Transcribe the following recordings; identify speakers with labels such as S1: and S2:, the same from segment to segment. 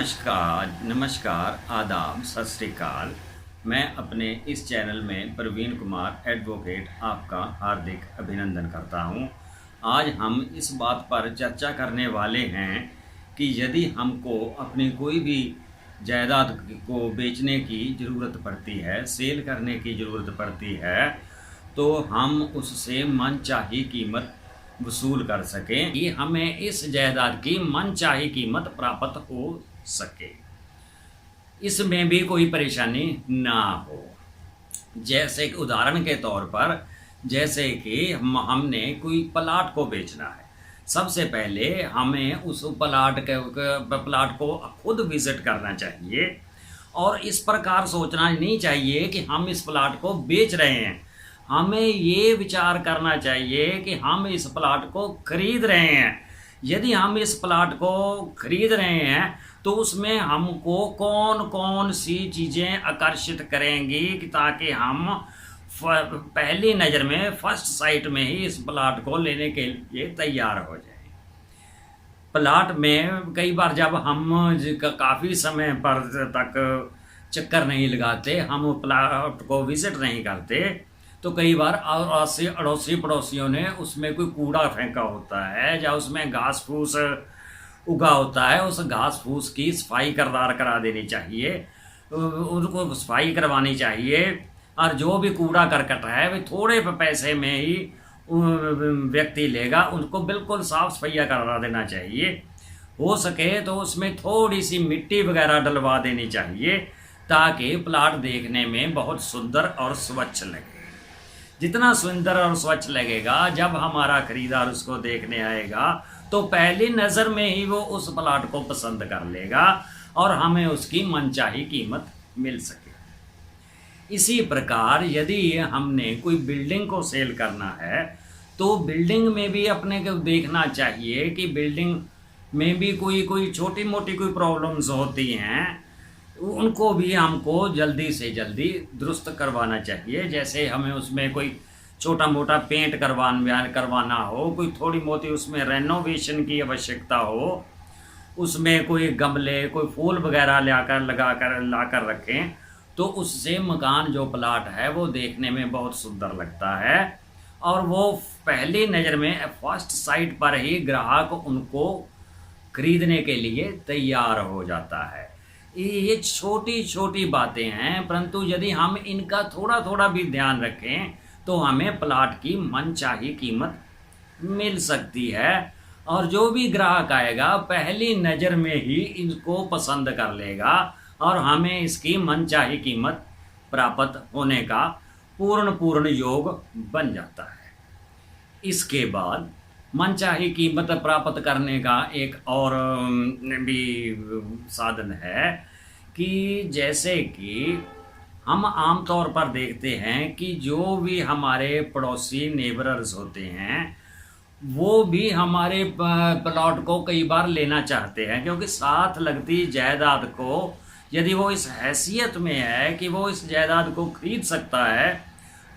S1: नमस्कार, आदाब, सत श्री अकाल। मैं अपने इस चैनल में प्रवीण कुमार एडवोकेट आपका हार्दिक अभिनंदन करता हूं। आज हम इस बात पर चर्चा करने वाले हैं कि यदि हमको अपनी कोई भी जायदाद को बेचने की ज़रूरत पड़ती है, सेल करने की ज़रूरत पड़ती है, तो हम उससे मनचाही कीमत वसूल कर सकें कि हमें इस जायदाद की मनचाही कीमत प्राप्त हो सके, इसमें भी कोई परेशानी ना हो। जैसे कि उदाहरण के तौर पर, जैसे कि हमने कोई प्लाट को बेचना है, सबसे पहले हमें उस प्लाट को खुद विजिट करना चाहिए और इस प्रकार सोचना नहीं चाहिए कि हम इस प्लाट को बेच रहे हैं। हमें ये विचार करना चाहिए कि हम इस प्लाट को खरीद रहे हैं। यदि हम इस प्लाट को खरीद रहे हैं तो उसमें हमको कौन कौन सी चीज़ें आकर्षित करेंगी कि ताकि हम पहली नज़र में, फर्स्ट साइट में ही इस प्लाट को लेने के लिए तैयार हो जाए। प्लाट में कई बार जब हम काफ़ी समय पर तक चक्कर नहीं लगाते, हम प्लाट को विजिट नहीं करते, तो कई बार अड़ोसी पड़ोसियों ने उसमें कोई कूड़ा फेंका होता है या उसमें घास फूस उगा होता है। उस घास फूस की सफाई करा देनी चाहिए, उनको सफाई करवानी चाहिए। और जो भी कूड़ा करकट है वे थोड़े पैसे में ही व्यक्ति लेगा, उनको बिल्कुल साफ सफाइया करा देना चाहिए। हो सके तो उसमें थोड़ी सी मिट्टी वगैरह डलवा देनी चाहिए ताकि प्लाट देखने में बहुत सुंदर और स्वच्छ लगे। जितना सुंदर और स्वच्छ लगेगा, जब हमारा खरीदार उसको देखने आएगा तो पहली नज़र में ही वो उस प्लाट को पसंद कर लेगा और हमें उसकी मनचाही कीमत मिल सके। इसी प्रकार यदि हमने कोई बिल्डिंग को सेल करना है तो बिल्डिंग में भी अपने को देखना चाहिए कि बिल्डिंग में भी कोई छोटी मोटी कोई प्रॉब्लम्स होती हैं, उनको भी हमको जल्दी से जल्दी दुरुस्त करवाना चाहिए। जैसे हमें उसमें कोई छोटा मोटा पेंट करवाना हो, कोई थोड़ी मोटी उसमें रेनोवेशन की आवश्यकता हो, उसमें कोई गमले, कोई फूल वगैरह लाकर रखें, तो उससे मकान जो प्लाट है वो देखने में बहुत सुंदर लगता है और वो पहली नज़र में फर्स्ट साइट पर ही ग्राहक उनको खरीदने के लिए तैयार हो जाता है। ये छोटी छोटी बातें हैं, परंतु यदि हम इनका थोड़ा थोड़ा भी ध्यान रखें तो हमें प्लाट की मनचाही कीमत मिल सकती है और जो भी ग्राहक आएगा पहली नज़र में ही इनको पसंद कर लेगा और हमें इसकी मनचाही कीमत प्राप्त होने का पूर्ण योग बन जाता है। इसके बाद मनचाही कीमत प्राप्त करने का एक और भी साधन है कि जैसे कि हम आमतौर पर देखते हैं कि जो भी हमारे पड़ोसी नेबरर्स होते हैं वो भी हमारे प्लॉट को कई बार लेना चाहते हैं, क्योंकि साथ लगती जायदाद को यदि वो इस हैसियत में है कि वो इस जायदाद को खरीद सकता है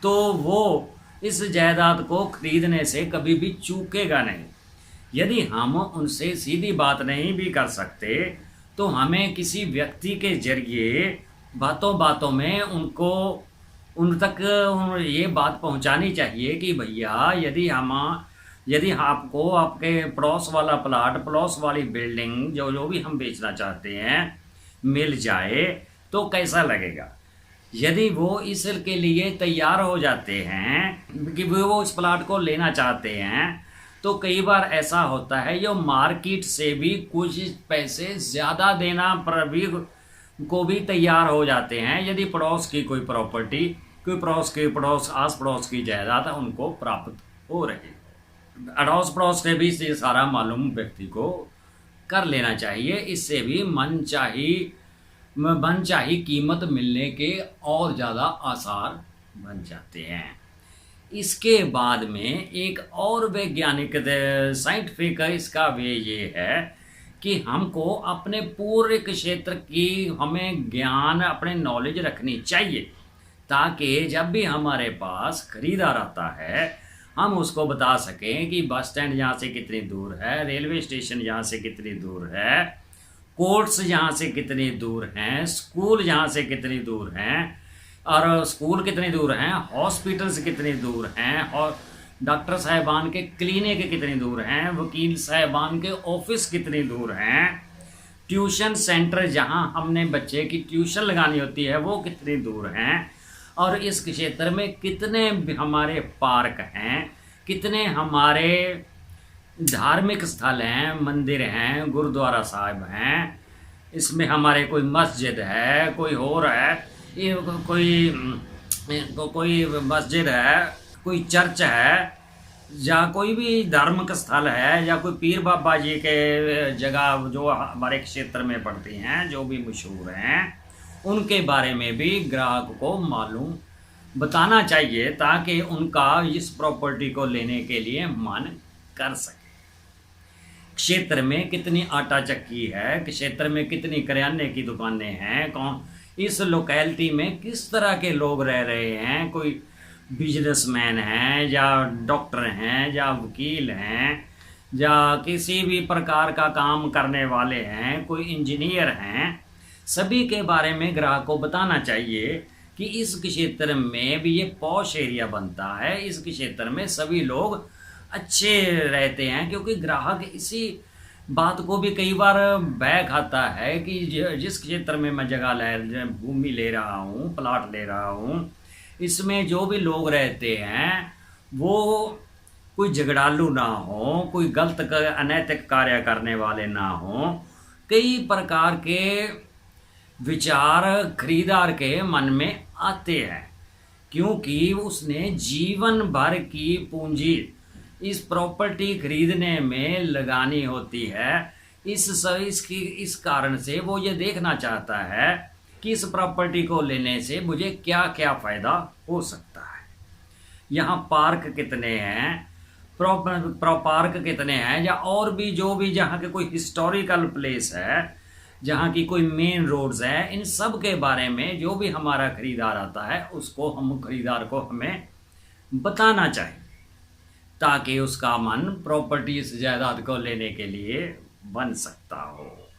S1: तो वो इस जायदाद को खरीदने से कभी भी चूकेगा नहीं। यदि हम उनसे सीधी बात नहीं भी कर सकते तो हमें किसी व्यक्ति के जरिए बातों बातों में उन तक ये बात पहुंचानी चाहिए कि भैया यदि आपको आपके पड़ोस वाला प्लाट, पड़ोस वाली बिल्डिंग जो भी हम बेचना चाहते हैं मिल जाए तो कैसा लगेगा। यदि वो इसके लिए तैयार हो जाते हैं कि वो इस प्लाट को लेना चाहते हैं तो कई बार ऐसा होता है जो मार्केट से भी कुछ पैसे ज़्यादा देना पर भी को भी तैयार हो जाते हैं यदि पड़ोस की कोई प्रॉपर्टी, कोई आस पड़ोस की जायदाद उनको प्राप्त हो रही। अड़ोस पड़ोस से भी ये सारा मालूम व्यक्ति को कर लेना चाहिए। इससे भी मनचाही कीमत मिलने के और ज़्यादा आसार बन जाते हैं। इसके बाद में एक और वैज्ञानिक साइंटिफिक इसका वे ये है कि हमको अपने पूरे क्षेत्र की हमें ज्ञान, अपने नॉलेज रखनी चाहिए ताकि जब भी हमारे पास खरीदार आता है हम उसको बता सकें कि बस स्टैंड यहाँ से कितनी दूर है, रेलवे स्टेशन यहाँ से कितनी दूर है, कोर्ट्स यहाँ से कितनी दूर हैं, स्कूल यहाँ से कितनी दूर हैं, और स्कूल कितनी दूर हैं, हॉस्पिटल्स कितनी दूर हैं, और डॉक्टर साहिबान के क्लिनिक कितनी दूर हैं, वकील साहिबान के ऑफिस कितनी दूर हैं, ट्यूशन सेंटर जहाँ हमने बच्चे की ट्यूशन लगानी होती है वो कितनी दूर हैं, और इस क्षेत्र में कितने हमारे पार्क हैं, कितने हमारे धार्मिक स्थल हैं, मंदिर हैं, गुरुद्वारा साहिब हैं, इसमें हमारे कोई मस्जिद है, कोई और है, ये कोई मस्जिद है, कोई चर्च है, या कोई भी धार्मिक स्थल है, या कोई पीर बाबा जी के जगह जो हमारे क्षेत्र में पड़ती हैं, जो भी मशहूर हैं, उनके बारे में भी ग्राहक को मालूम बताना चाहिए ताकि उनका इस प्रॉपर्टी को लेने के लिए मन कर सके। क्षेत्र में कितनी आटा चक्की है, क्षेत्र में कितनी करियाने की दुकानें हैं, कौन इस लोकेलिटी में किस तरह के लोग रह रहे हैं, कोई बिजनेसमैन हैं या डॉक्टर हैं या वकील हैं या किसी भी प्रकार का काम करने वाले हैं, कोई इंजीनियर हैं, सभी के बारे में ग्राहक को बताना चाहिए कि इस क्षेत्र में भी ये पॉश एरिया बनता है, इस क्षेत्र में सभी लोग अच्छे रहते हैं, क्योंकि ग्राहक इसी बात को भी कई बार बह खाता है कि जिस क्षेत्र में मैं भूमि ले रहा हूँ, प्लाट ले रहा हूँ, इसमें जो भी लोग रहते हैं वो कोई झगड़ालू ना हो, कोई गलत अनैतिक कार्य करने वाले ना हो, कई प्रकार के विचार खरीदार के मन में आते हैं, क्योंकि उसने जीवन भर की पूंजी इस प्रॉपर्टी खरीदने में लगानी होती है। इस कारण से वो ये देखना चाहता है कि इस प्रॉपर्टी को लेने से मुझे क्या क्या फ़ायदा हो सकता है, यहाँ पार्क कितने हैं, पार्क कितने हैं, या और भी जो भी जहाँ के कोई हिस्टोरिकल प्लेस है, जहाँ की कोई मेन रोड्स हैं, इन सब के बारे में जो भी हमारा खरीदार आता है उसको खरीदार को हमें बताना चाहिए ताकि उसका मन प्रॉपर्टी इस जायदाद को लेने के लिए बन सकता हो।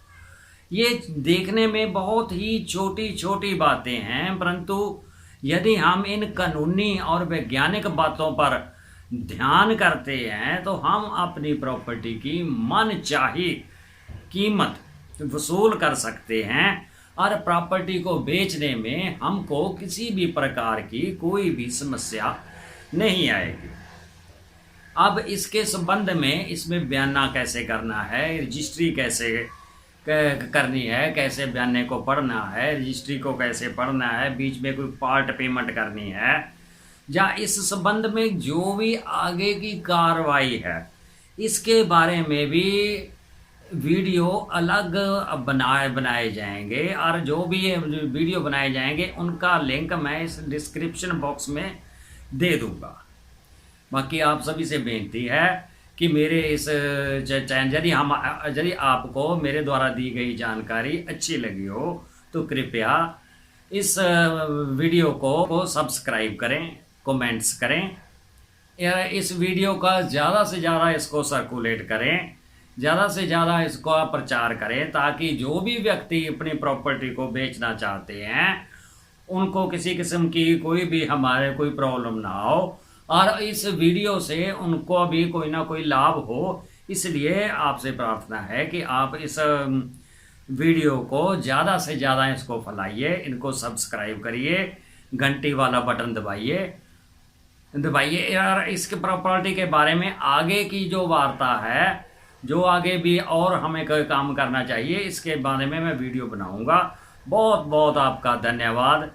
S1: ये देखने में बहुत ही छोटी छोटी बातें हैं, परंतु यदि हम इन कानूनी और वैज्ञानिक बातों पर ध्यान करते हैं तो हम अपनी प्रॉपर्टी की मनचाही कीमत वसूल कर सकते हैं और प्रॉपर्टी को बेचने में हमको किसी भी प्रकार की कोई भी समस्या नहीं आएगी। अब इसके संबंध में इसमें बयाना कैसे करना है, रजिस्ट्री कैसे करनी है, कैसे बयाने को पढ़ना है, रजिस्ट्री को कैसे पढ़ना है, बीच में कोई पार्ट पेमेंट करनी है, या इस संबंध में जो भी आगे की कार्रवाई है इसके बारे में भी वीडियो अलग बनाए जाएंगे, और जो भी ये वीडियो बनाए जाएंगे उनका लिंक मैं इस डिस्क्रिप्शन बॉक्स में दे दूंगा। बाकी आप सभी से बेनती है कि मेरे इस चैनल यदि आपको मेरे द्वारा दी गई जानकारी अच्छी लगी हो तो कृपया इस वीडियो को सब्सक्राइब करें, कमेंट्स करें, या इस वीडियो का ज़्यादा से ज़्यादा इसको सर्कुलेट करें, ज़्यादा से ज़्यादा इसको प्रचार करें ताकि जो भी व्यक्ति अपनी प्रॉपर्टी को बेचना चाहते हैं उनको किसी किस्म की कोई भी हमारे कोई प्रॉब्लम ना हो और इस वीडियो से उनको भी कोई ना कोई लाभ हो। इसलिए आपसे प्रार्थना है कि आप इस वीडियो को ज़्यादा से ज़्यादा इसको फैलाइए, इनको सब्सक्राइब करिए, घंटी वाला बटन दबाइए यार। इसके प्रॉपर्टी के बारे में आगे की जो वार्ता है, जो आगे भी और हमें कोई काम करना चाहिए, इसके बारे में मैं वीडियो बनाऊंगा। बहुत बहुत आपका धन्यवाद।